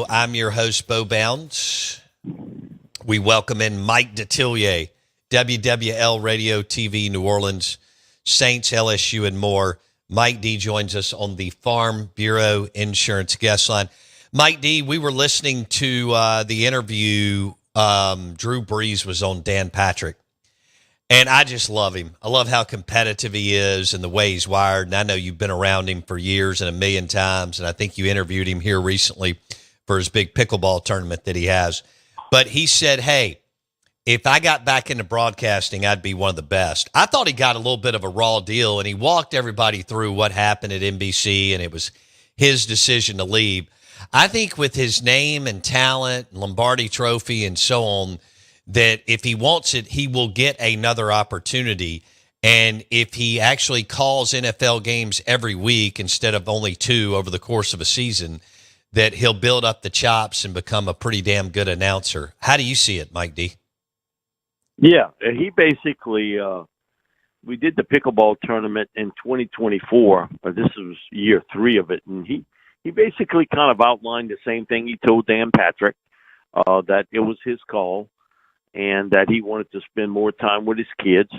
I'm your host, Bo Bounds. We welcome in Mike Detillier, WWL Radio, TV, New Orleans, Saints, LSU, and more. Mike D joins us on the Farm Bureau Insurance guest line. Mike D, we were listening to the interview Drew Brees was on Dan Patrick, and I just love him. I love how competitive he is and the way he's wired, and I know you've been around him for years and a million times, and I think you interviewed him here recently for his big pickleball tournament that he has. But he said, hey, if I got back into broadcasting, I'd be one of the best. I thought he got a little bit of a raw deal, and he walked everybody through what happened at NBC, and it was his decision to leave. I think with his name and talent, Lombardi Trophy, and so on, that if he wants it, he will get another opportunity. And if he actually calls NFL games every week instead of only 2 over the course of a season, that he'll build up the chops and become a pretty damn good announcer. How do you see it, Mike D? Yeah, he basically, we did the pickleball tournament in 2024. This was year 3 of it, and he basically kind of outlined the same thing he told Dan Patrick, that it was his call and that he wanted to spend more time with his kids.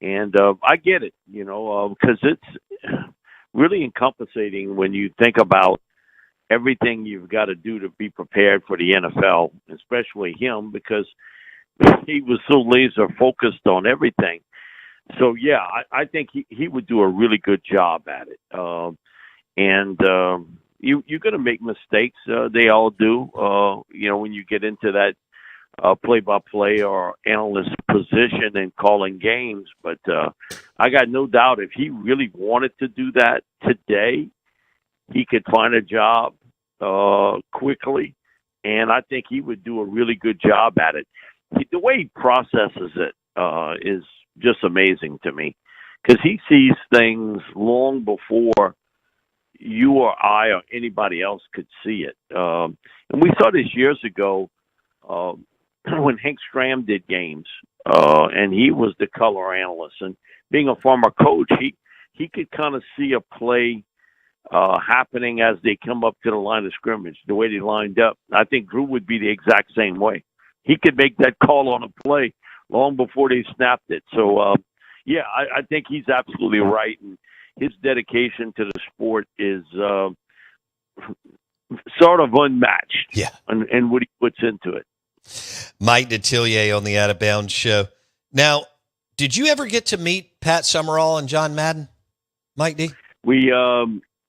And I get it, because it's really encompassing when you think about everything you've got to do to be prepared for the NFL, especially him, because he was so laser focused on everything. So, yeah, I think he would do a really good job at it. You're going to make mistakes. They all do, when you get into that play-by-play or analyst position and calling games. But I got no doubt if he really wanted to do that today, he could find a job quickly, and I think he would do a really good job at it. The way he processes it is just amazing to me, because he sees things long before you or I or anybody else could see it. And we saw this years ago when Hank Stram did games, and he was the color analyst. And being a former coach, he could kind of see a play happening as they come up to the line of scrimmage, the way they lined up. I think Drew would be the exact same way. He could make that call on a play long before they snapped it. So, I think he's absolutely right. And his dedication to the sport is sort of unmatched. Yeah. And what he puts into it. Mike Detillier on the Out of Bounds show. Now, did you ever get to meet Pat Summerall and John Madden, Mike D? We,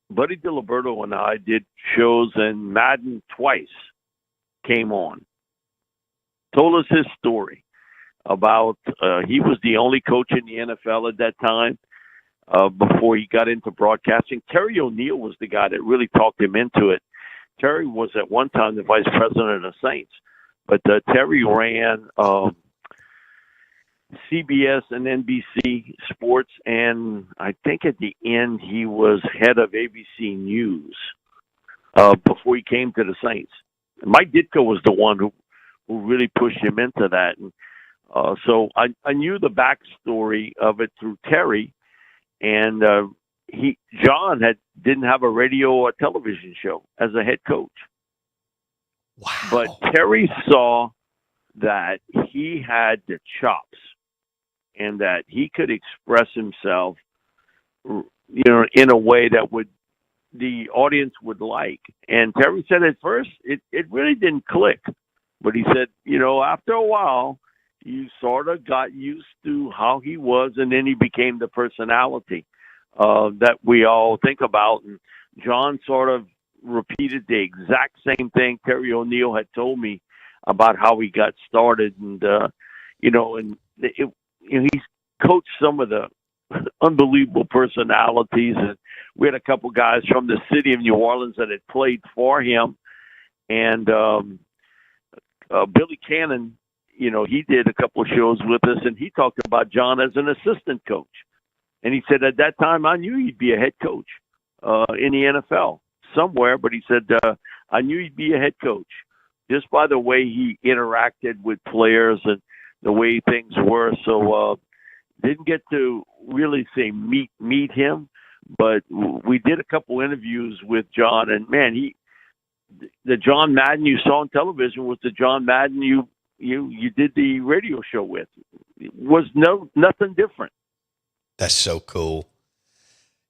Buddy DiLiberto and I did shows, and Madden twice came on. Told us his story about he was the only coach in the NFL at that time before he got into broadcasting. Terry O'Neill was the guy that really talked him into it. Terry was at one time the vice president of the Saints, but Terry ran CBS and NBC Sports, and I think at the end he was head of ABC News before he came to the Saints. Mike Ditka was the one who really pushed him into that. And so I knew the backstory of it through Terry, and John didn't have a radio or television show as a head coach. Wow. But Terry saw that he had the chops and that he could express himself, in a way that the audience would like. And Terry said at first it really didn't click. But he said, after a while, you sort of got used to how he was, and then he became the personality that we all think about. And John sort of repeated the exact same thing Terry O'Neill had told me about how he got started. And, he's coached some of the unbelievable personalities. And we had a couple guys from the city of New Orleans that had played for him. And Billy Cannon, he did a couple of shows with us, and he talked about John as an assistant coach. And he said, at that time, I knew he'd be a head coach in the NFL somewhere, but he said, I knew he'd be a head coach just by the way he interacted with players and the way things were. So didn't get to really say meet him, but we did a couple interviews with John, and man, the John Madden you saw on television was the John Madden you did the radio show with. It was nothing different. That's so cool.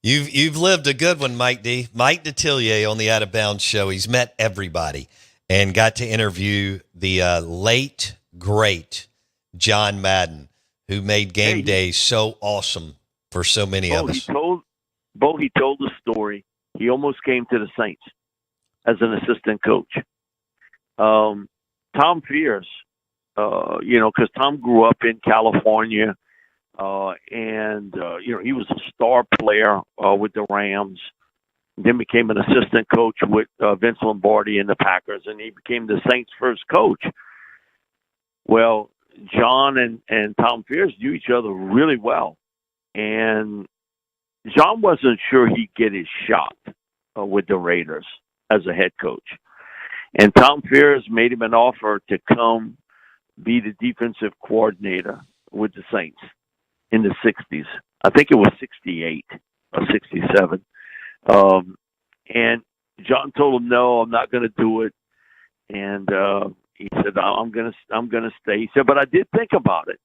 You've lived a good one, Mike D. Mike Detillier on the Out of Bounds show. He's met everybody and got to interview the late, great John Madden, who made game day so awesome for so many of us. He told the story. He almost came to the Saints as an assistant coach. Tom Fierce, because Tom grew up in California, and he was a star player with the Rams. Then became an assistant coach with Vince Lombardi and the Packers, and he became the Saints' first coach. Well, John and Tom Fierce knew each other really well, and John wasn't sure he'd get his shot with the Raiders as a head coach. And Tom Fierce made him an offer to come be the defensive coordinator with the Saints in the 60s. I think it was 68 or 67. And John told him, no, I'm not going to do it. And he said, I'm going to stay. He said, but I did think about it.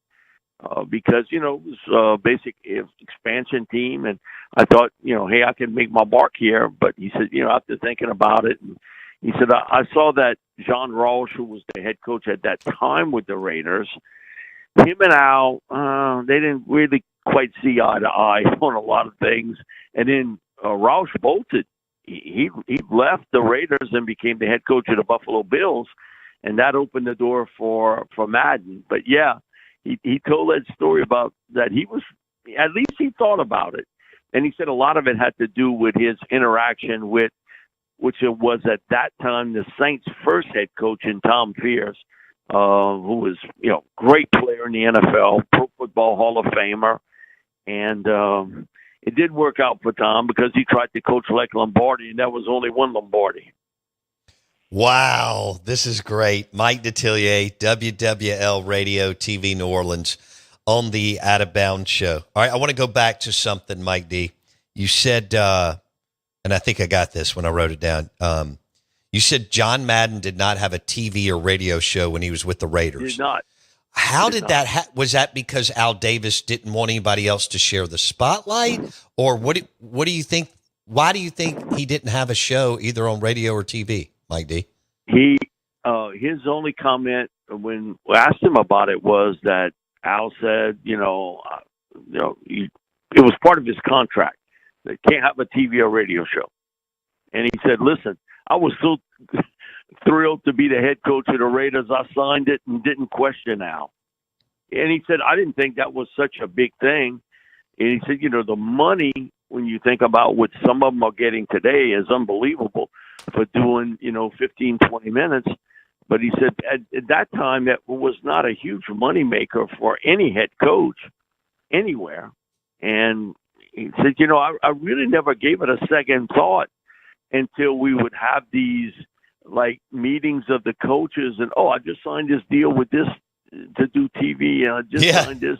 Because, it was a basic expansion team. And I thought, hey, I can make my mark here. But he said, after thinking about it, and he said, I saw that John Rawls, who was the head coach at that time with the Raiders, him and Al, they didn't really quite see eye to eye on a lot of things. And then Rawls bolted. He left the Raiders and became the head coach of the Buffalo Bills. And that opened the door for Madden. But, yeah. He told that story about that at least he thought about it. And he said a lot of it had to do with his interaction with, which it was at that time, the Saints' first head coach in Tom Fierce, who was, great player in the NFL, Pro Football Hall of Famer. And it did work out for Tom because he tried to coach like Lombardi, and that was only one Lombardi. Wow, this is great. Mike Detillier, WWL Radio, TV New Orleans, on the Out of Bounds show. All right, I want to go back to something, Mike D. You said, and I think I got this when I wrote it down. You said John Madden did not have a TV or radio show when he was with the Raiders. He did not. How did that was that because Al Davis didn't want anybody else to share the spotlight? Or what do you think? Why do you think he didn't have a show either on radio or TV? Mike D. His only comment when we asked him about it was that Al said, it was part of his contract. They can't have a TV or radio show. And he said, listen, I was so thrilled to be the head coach of the Raiders. I signed it and didn't question Al. And he said, I didn't think that was such a big thing. And he said, the money, when you think about what some of them are getting today, is unbelievable for doing, 15, 20 minutes. But he said at that time, that was not a huge moneymaker for any head coach anywhere. And he said, I really never gave it a second thought until we would have these like meetings of the coaches and, I just signed this deal with this to do TV. And I just signed this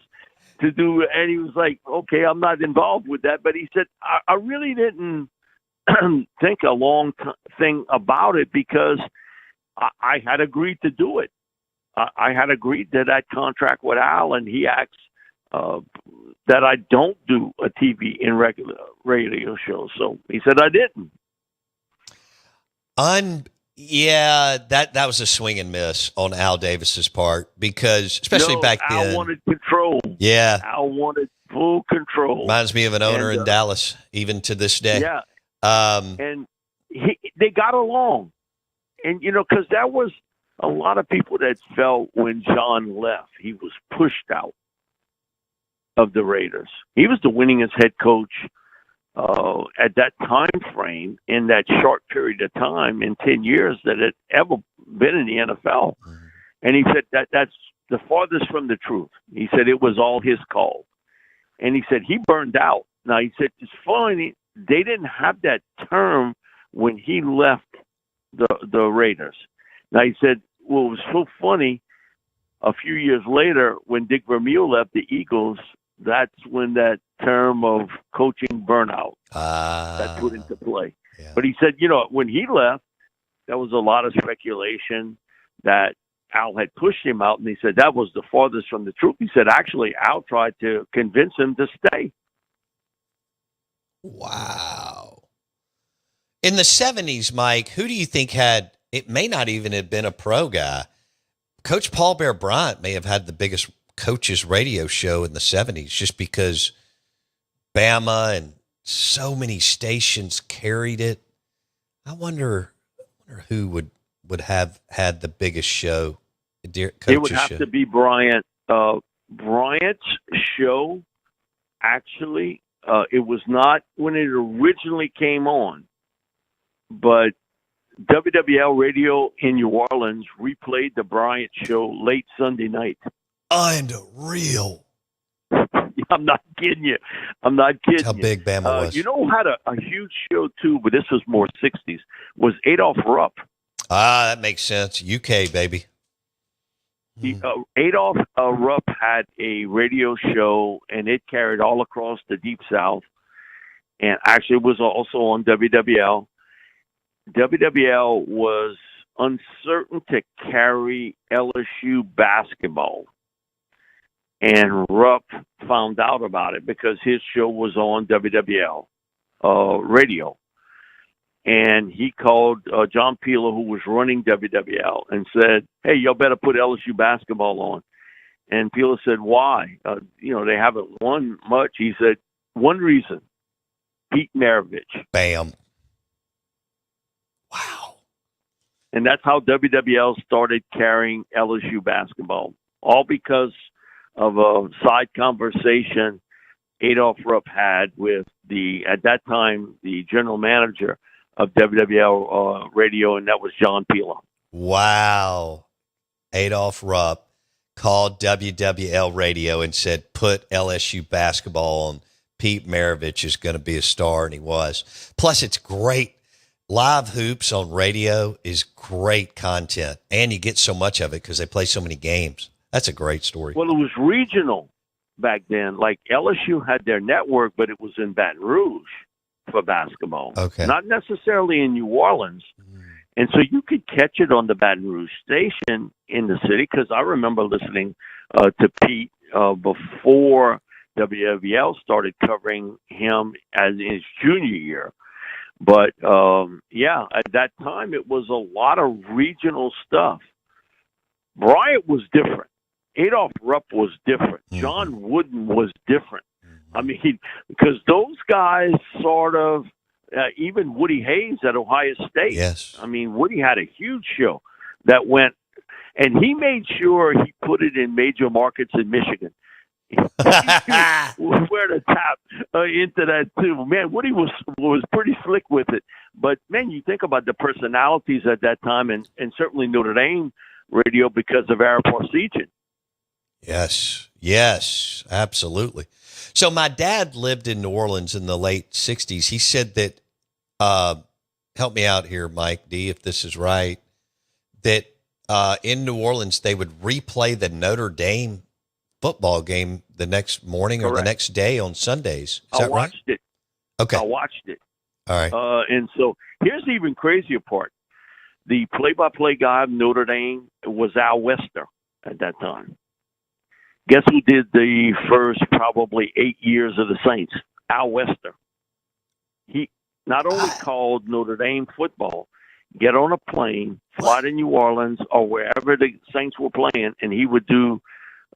to do, and he was like, okay, I'm not involved with that. But he said, I really didn't think a long thing about it because I had agreed to do it. I had agreed to that contract with Al, and he asked that I don't do a TV in regular radio show. So he said I didn't. That was a swing and miss on Al Davis's part because, especially back then, Al wanted control. Yeah, Al wanted full control. Reminds me of an owner in Dallas, even to this day. Yeah, and they got along, and because that was a lot of people that felt when John left, he was pushed out of the Raiders. He was the winningest head coach at that time frame in that short period of time in 10 years that had ever been in the NFL. And he said that's the farthest from the truth. He said it was all his call. And he said he burned out. Now, he said it's funny, they didn't have that term when he left the Raiders. Now, he said, well, it was so funny, a few years later when Dick Vermeil left the Eagles, that's when that term of coaching burnout got put into play. Yeah. But he said, when he left, there was a lot of speculation that Al had pushed him out, and he said that was the farthest from the truth. He said actually Al tried to convince him to stay. Wow. In the 70s, Mike, who do you think had, it may not even have been a pro guy. Coach Paul Bear Bryant may have had the biggest coaches radio show in the 70s just because Bama and so many stations carried it. I wonder who would have had the biggest show. It would have to be Bryant. Bryant's show, actually, it was not when it originally came on, but WWL Radio in New Orleans replayed the Bryant show late Sunday night. Unreal. I'm not kidding you. That's how big Bama was. You know, had a huge show too, but this was more 60s, was Adolph Rupp. Ah, that makes sense. UK, baby. Adolph Rupp had a radio show, and it carried all across the Deep South, and actually was also on WWL. WWL was uncertain to carry LSU basketball, and Rupp found out about it because his show was on WWL radio. And he called John Peeler, who was running WWL, and said, "Hey, y'all better put LSU basketball on." And Peeler said, "Why? They haven't won much." He said, "One reason, Pete Maravich." Bam. Wow. And that's how WWL started carrying LSU basketball, all because of a side conversation Adolph Rupp had with at that time, the general manager of WWL Radio, and that was John Peeler. Wow. Adolph Rupp called WWL Radio and said, put LSU basketball on. Pete Maravich is going to be a star, and he was. Plus, it's great. Live hoops on radio is great content, and you get so much of it because they play so many games. That's a great story. Well, it was regional back then. Like LSU had their network, but it was in Baton Rouge for basketball. Okay. Not necessarily in New Orleans. And so you could catch it on the Baton Rouge station in the city, because I remember listening to Pete before WWL started covering him as in his junior year. But, at that time, it was a lot of regional stuff. Bryant was different. Adolph Rupp was different. John Wooden was different. I mean, because those guys sort of, even Woody Hayes at Ohio State. Yes. I mean, Woody had a huge show that went, and he made sure he put it in major markets in Michigan. Where to tap into that too. Man, Woody was pretty slick with it. But man, you think about the personalities at that time, and certainly Notre Dame radio because of Ara Parseghian. Yes, absolutely. So my dad lived in New Orleans in the late 60s. He said that, help me out here, Mike D, if this is right, that in New Orleans they would replay the Notre Dame football game the next morning or the next day on Sundays. Is that right? I watched it. Okay. I watched it. All right. And so here's the even crazier part. The play-by-play guy of Notre Dame was Al Wester at that time. Guess who did the first probably 8 years of the Saints? Al Wester. He not only called Notre Dame football, get on a plane, fly to New Orleans or wherever the Saints were playing, and he would do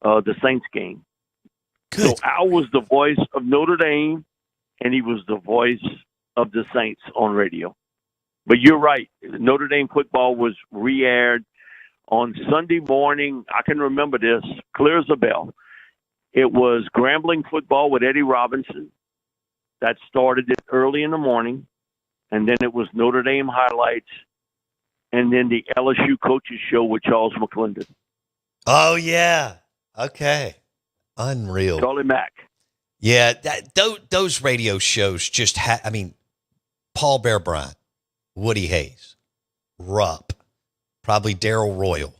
the Saints game. Good. So Al was the voice of Notre Dame, and he was the voice of the Saints on radio. But you're right. Notre Dame football was re-aired on Sunday morning. I can remember this clear as a bell. It was Grambling football with Eddie Robinson. That started it early in the morning. And then it was Notre Dame highlights. And then the LSU coaches show with Charles McClendon. Oh, yeah. Okay. Unreal. Charlie Mack. Yeah, those radio shows just Paul Bear Bryant, Woody Hayes, Rupp, probably Darrell Royal.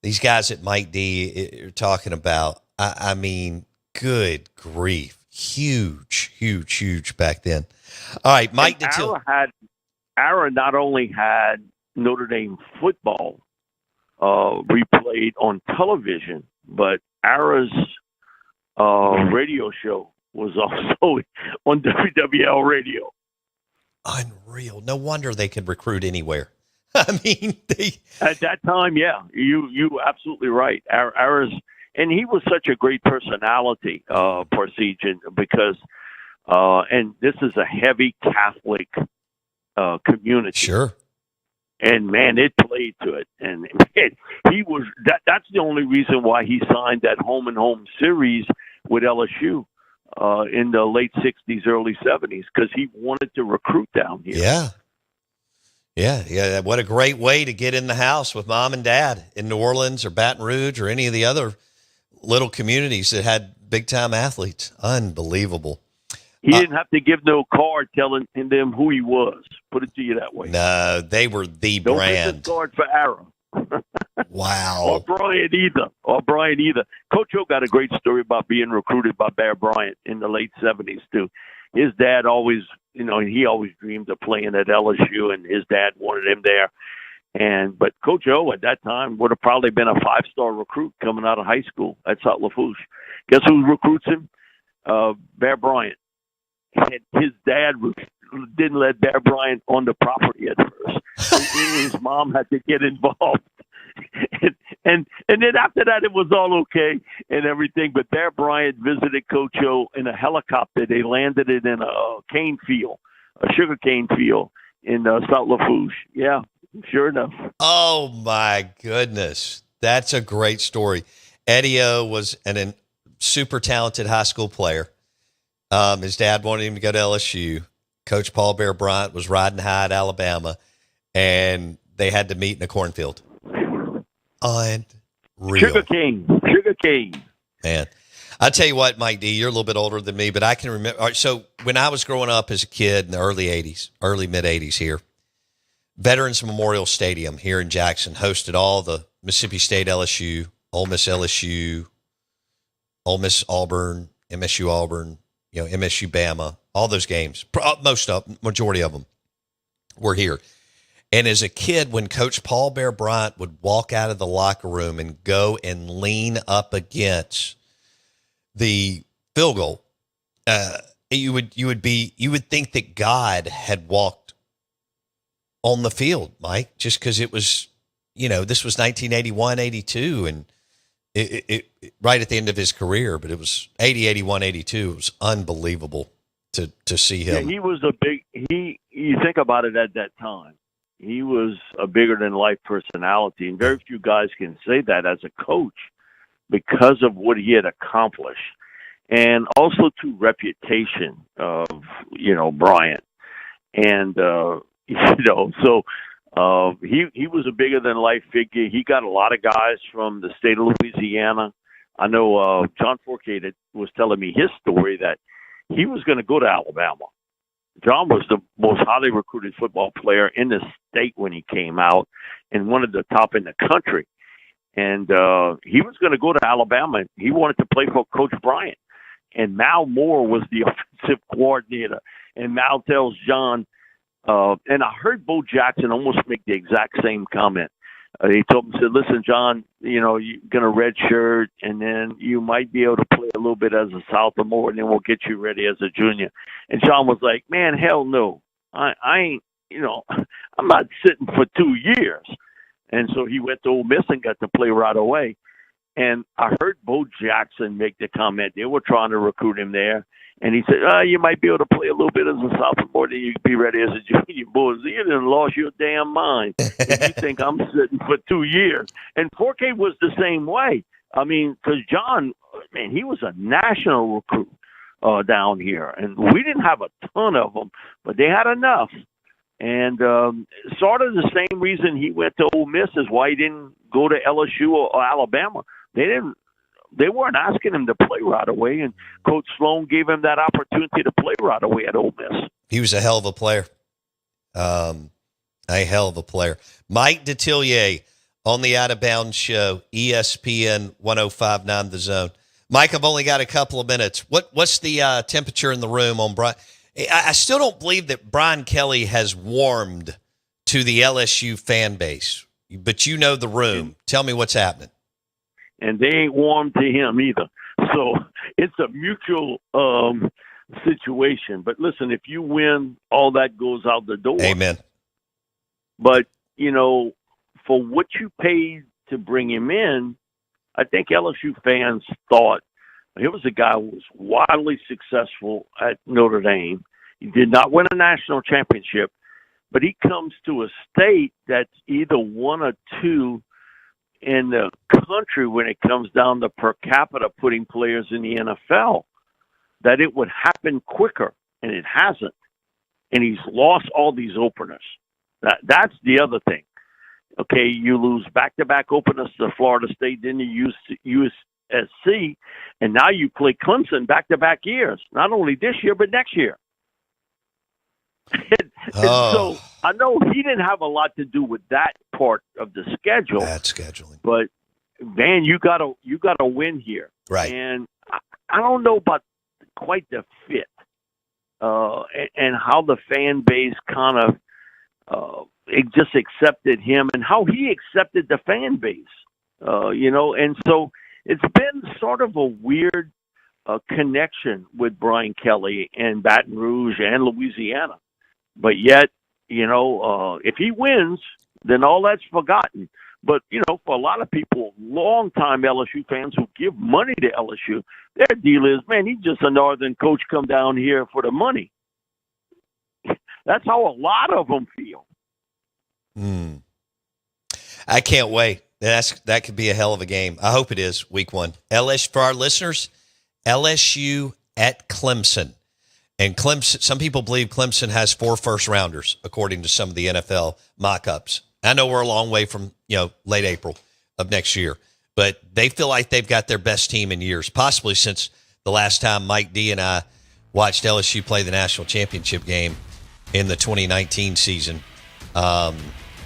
These guys that Mike D are talking about, I mean, good grief. Huge back then. All right, Mike Detillier. Ara not only had Notre Dame football replayed on television, but Ara's radio show was also on WWL Radio. Unreal. No wonder they could recruit anywhere. I mean, at that time, yeah, you absolutely right. Ara's, and he was such a great personality, Parsegian, because and this is a heavy Catholic community. Sure. And man, it played to it, and man, he was that's the only reason why he signed that home and home series with LSU in the late '60s, early '70s, because he wanted to recruit down here. Yeah. What a great way to get in the house with mom and dad in New Orleans or Baton Rouge or any of the other little communities that had big time athletes. Unbelievable. He didn't have to give no card telling them who he was. Put it to you that way. No, they were the Don't brand. Don't card for Ara. Wow. Or Brian either. Coach O got a great story about being recruited by Bear Bryant in the late '70s too. His dad always, he always dreamed of playing at LSU, and his dad wanted him there. But Coach O at that time would have probably been a 5-star recruit coming out of high school at Saint Lafourche. Guess who recruits him? Bear Bryant. And his dad didn't let Bear Bryant on the property at first. His mom had to get involved. And then after that, it was all okay and everything. But Bear Bryant visited Coach O in a helicopter. They landed it in a cane field, a sugar cane field in Saint Lafourche. Yeah, sure enough. Oh, my goodness. That's a great story. Eddie O was a super talented high school player. His dad wanted him to go to LSU. Coach Paul Bear Bryant was riding high at Alabama, and they had to meet in a cornfield. Unreal. Sugar cane. Man, I tell you what, Mike D, you're a little bit older than me, but I can remember. All right, so when I was growing up as a kid in the early mid 80s here, Veterans Memorial Stadium here in Jackson hosted all the Mississippi State LSU, Ole Miss LSU, Ole Miss Auburn, MSU Auburn, MSU Bama, all those games, majority of them were here. And as a kid, when Coach Paul Bear Bryant would walk out of the locker room and go and lean up against the field goal, you would think that God had walked on the field, Mike, just because it was, this was 1981, 82, and it right at the end of his career, but it was 80, 81, 82. It was unbelievable to see him. Yeah, he was you think about it at that time. He was a bigger-than-life personality, and very few guys can say that as a coach because of what he had accomplished, and also to reputation of, Bryant. And, he was a bigger-than-life figure. He got a lot of guys from the state of Louisiana. I know John Forcade was telling me his story that he was going to go to Alabama. John was the most highly recruited football player in the state when he came out and one of the top in the country. And he was going to go to Alabama. He wanted to play for Coach Bryant. And Mal Moore was the offensive coordinator. And Mal tells John, and I heard Bo Jackson almost make the exact same comment. He told him, said, listen, John, you're going to redshirt, and then you might be able to play a little bit as a sophomore, and then we'll get you ready as a junior. And John was like, man, hell no. I ain't, I'm not sitting for 2 years. And so he went to Ole Miss and got to play right away. And I heard Bo Jackson make the comment. They were trying to recruit him there. And he said, you might be able to play a little bit as a sophomore, then you can be ready as a junior. Boys, you done lost your damn mind if you think I'm sitting for 2 years. And Forcade was the same way. I mean, because John, man, he was a national recruit down here. And we didn't have a ton of them, but they had enough. And sort of the same reason he went to Ole Miss is why he didn't go to LSU or Alabama. They weren't asking him to play right away, and Coach Sloan gave him that opportunity to play right away at Ole Miss. He was a hell of a player. Mike Detillier on the Out of Bounds Show, ESPN 105.9 The Zone. Mike, I've only got a couple of minutes. What's the temperature in the room on Brian? I still don't believe that Brian Kelly has warmed to the LSU fan base, but you know the room. Tell me what's happening. And they ain't warm to him either. So it's a mutual situation. But listen, if you win, all that goes out the door. Amen. But, for what you paid to bring him in, I think LSU fans thought he was a guy who was wildly successful at Notre Dame. He did not win a national championship, but he comes to a state that's either one or two in the country when it comes down to per capita putting players in the NFL, that it would happen quicker, and it hasn't. And he's lost all these openers. That's the other thing. Okay, you lose back-to-back openers to Florida State, then you use USC, and now you play Clemson back-to-back years. Not only this year, but next year. And so I know he didn't have a lot to do with that part of the schedule. Bad scheduling. But man, you gotta win here. Right. And I don't know about quite the fit and how the fan base kind of it just accepted him and how he accepted the fan base. And so it's been sort of a weird connection with Brian Kelly and Baton Rouge and Louisiana. But yet, if he wins, then all that's forgotten. But, for a lot of people, longtime LSU fans who give money to LSU, their deal is, man, he's just a northern coach come down here for the money. That's how a lot of them feel. I can't wait. That could be a hell of a game. I hope it is week 1. LSU, for our listeners, LSU at Clemson. And Clemson, some people believe Clemson has 4 first-rounders, according to some of the NFL mock-ups. I know we're a long way from, late April of next year, but they feel like they've got their best team in years, possibly since the last time Mike D and I watched LSU play the national championship game in the 2019 season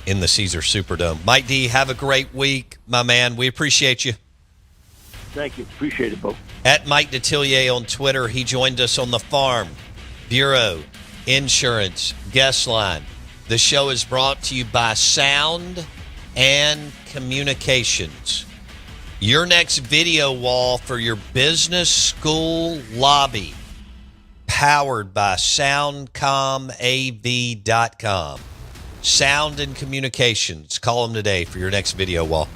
in the Caesars Superdome. Mike D, have a great week, my man. We appreciate you. Thank you. Appreciate it, Bo. At Mike Detillier on Twitter, he joined us on the Farm Bureau Insurance Guest Line. The show is brought to you by Sound and Communications. Your next video wall for your business, school, lobby, powered by SoundcomAV.com. Sound and Communications. Call them today for your next video wall.